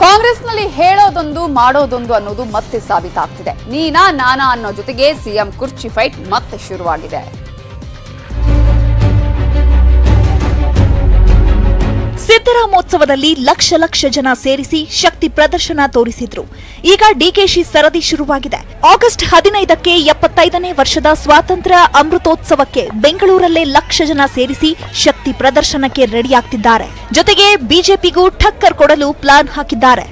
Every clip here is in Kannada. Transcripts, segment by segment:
ಕಾಂಗ್ರೆಸ್ನಲ್ಲಿ ಹೇಳೋದೊಂದು ಮಾಡೋದೊಂದು ಅನ್ನೋದು ಮತ್ತೆ ಸಾಬೀತಾಗ್ತಿದೆ. ನೀನಾ ನಾನಾ ಅನ್ನೋ ಜೊತೆಗೆ ಸಿಎಂ ಕುರ್ಚಿ ಫೈಟ್ ಮತ್ತೆ ಶುರುವಾಗಿದೆ. ಸಿದ್ದರಾಮೋತ್ಸವದಲ್ಲಿ ಲಕ್ಷ ಲಕ್ಷ ಜನ ಸೇರಿಸಿ ಶಕ್ತಿ ಪ್ರದರ್ಶನ ತೋರಿಸಿದ್ರು. ಈಗ ಡಿಕೆಶಿ ಸರದಿ ಶುರುವಾಗಿದೆ. ಆಗಸ್ಟ್ 15ಕ್ಕೆ 75ನೇ ವರ್ಷದ ಸ್ವಾತಂತ್ರ್ಯ ಅಮೃತೋತ್ಸವಕ್ಕೆ ಬೆಂಗಳೂರಲ್ಲೇ ಲಕ್ಷ ಜನ ಸೇರಿಸಿ ಶಕ್ತಿ ಪ್ರದರ್ಶನಕ್ಕೆ ರೆಡಿಯಾಗ್ತಿದ್ದಾರೆ. ಜೊತೆಗೆ ಬಿಜೆಪಿಗೂ ಠಕ್ಕರ್ ಕೊಡಲು ಪ್ಲಾನ್ ಹಾಕಿದ್ದಾರೆ.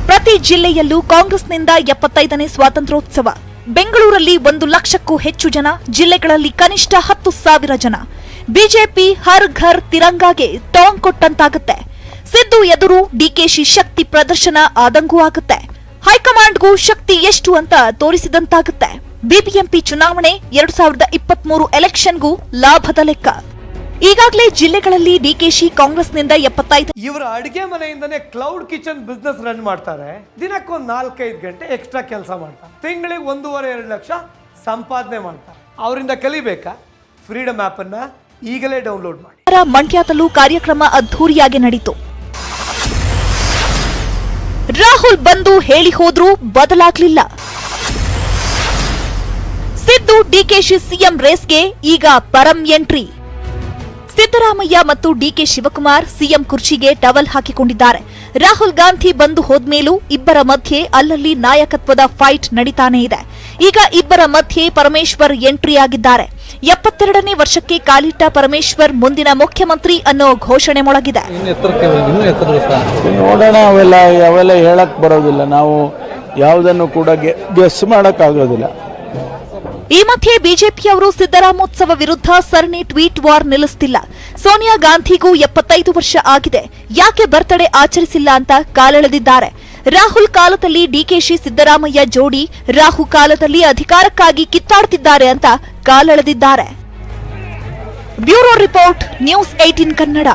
ಪ್ರತಿ ಜಿಲ್ಲೆಯಲ್ಲೂ ಕಾಂಗ್ರೆಸ್ನಿಂದ 75ನೇ ಸ್ವಾತಂತ್ರ್ಯೋತ್ಸವ. ಬೆಂಗಳೂರಲ್ಲಿ 1 ಲಕ್ಷಕ್ಕೂ ಹೆಚ್ಚು ಜನ, ಜಿಲ್ಲೆಗಳಲ್ಲಿ ಕನಿಷ್ಠ 10,000 ಜನ. ಬಿಜೆಪಿ ಹರ್ ಘರ್ ತಿರಂಗಾಗೆ ಟಾಂಗ್ ಕೊಟ್ಟಂತಾಗುತ್ತೆ. ಸಿದ್ದು ಎದುರು ಡಿಕೆಶಿ ಶಕ್ತಿ ಪ್ರದರ್ಶನ ಆದಂಗೂ ಆಗುತ್ತೆ. ಹೈಕಮಾಂಡ್ಗೂ ಶಕ್ತಿ ಎಷ್ಟು ಅಂತ ತೋರಿಸಿದಂತಾಗುತ್ತೆ. ಬಿಬಿಎಂಪಿ ಚುನಾವಣೆ 2023 ಎಲೆಕ್ಷನ್ಗೂ ಲಾಭದ ಲೆಕ್ಕ. ಈಗಾಗಲೇ ಜಿಲ್ಲೆಗಳಲ್ಲಿ ಡಿಕೆಶಿ ಕಾಂಗ್ರೆಸ್ನಿಂದ 75 ಇವರ ಅಡಿಗೆ ಮನೆಯಿಂದನೇ ಕ್ಲೌಡ್ ಕಿಚನ್ ಬಿಸ್ನೆಸ್ ರನ್ ಮಾಡ್ತಾರೆ. ದಿನಕ್ಕೊಂದು 4-5 ಗಂಟೆ ಎಕ್ಸ್ಟ್ರಾ ಕೆಲಸ ಮಾಡ್ತಾರೆ. ತಿಂಗಳಿಗೆ 1.5-2 ಲಕ್ಷ ಸಂಪಾದನೆ ಮಾಡ್ತಾರೆ. ಅವರಿಂದ ಕಲಿಬೇಕಾ? ಫ್ರೀಡಮ್ ಆಪ್ ಅನ್ನ ಈಗಲೇ ಡೌನ್ಲೋಡ್ ಮಾಡಿ. ಮಂಡ್ಯದಲ್ಲೂ ಕಾರ್ಯಕ್ರಮ ಅದ್ಧೂರಿಯಾಗಿ ನಡೆಯಿತು. ರಾಹುಲ್ ಬಂದು ಹೇಳಿ ಹೋದ್ರೂ ಬದಲಾಗ್ಲಿಲ್ಲ. ಸಿದ್ದು ಡಿಕೆಶಿ ಸಿಎಂ ರೇಸ್ಗೆ ಈಗ ಪರಂ ಎಂಟ್ರಿ. ಸಿದ್ದರಾಮಯ್ಯ ಮತ್ತು ಡಿಕೆ ಶಿವಕುಮಾರ್ ಸಿಎಂ ಕುರ್ಚಿಗೆ ಟವಲ್ ಹಾಕಿಕೊಂಡಿದ್ದಾರೆ. ರಾಹುಲ್ ಗಾಂಧಿ ಬಂದು ಹೋದ್ಮೇಲೂ ಇಬ್ಬರ ಮಧ್ಯೆ ಅಲ್ಲಲ್ಲಿ ನಾಯಕತ್ವದ ಫೈಟ್ ನಡೀತಾನೆ ಇದೆ. ಈಗ ಇಬ್ಬರ ಮಧ್ಯೆ ಪರಮೇಶ್ವರ್ ಎಂಟ್ರಿ ಆಗಿದ್ದಾರೆ. 72ನೇ ವರ್ಷಕ್ಕೆ ಕಾಲಿಟ್ಟ ಪರಮೇಶ್ವರ್ ಮುಂದಿನ ಮುಖ್ಯಮಂತ್ರಿ ಅನ್ನೋ ಘೋಷಣೆ ಮೊಳಗಿದೆ. ನೋಡೋಣ, ಅವೆಲ್ಲ ಹೇಳಕ್ ಬರೋದಿಲ್ಲ. ನಾವು ಯಾವುದನ್ನು ಕೂಡ ಗೆಸ್ ಮಾಡಕ್ ಆಗೋದಿಲ್ಲ. ಈ ಮಧ್ಯೆ ಬಿಜೆಪಿಯವರು ಸಿದ್ದರಾಮೋತ್ಸವ ವಿರುದ್ಧ ಸರಣಿ ಟ್ವೀಟ್ ವಾರ್ ನಿಲ್ಲಿಸುತ್ತಿಲ್ಲ. ಸೋನಿಯಾ ಗಾಂಧಿಗೂ 75 ವರ್ಷ ಆಗಿದೆ, ಯಾಕೆ ಬರ್ತ್ಡೇ ಆಚರಿಸಿಲ್ಲ ಅಂತ ಕಾಲೆಳೆದಿದ್ದಾರೆ. ರಾಹುಲ್ ಕಾಲದಲ್ಲಿ ಡಿಕೆಶಿ ಸಿದ್ದರಾಮಯ್ಯ ಜೋಡಿ ರಾಹು ಕಾಲದಲ್ಲಿ ಅಧಿಕಾರಕ್ಕಾಗಿ ಕಿತ್ತಾಡ್ತಿದ್ದಾರೆ ಅಂತ ಕಾಲೆಳೆದಿದ್ದಾರೆ. Bureau report, news 18 Kannada.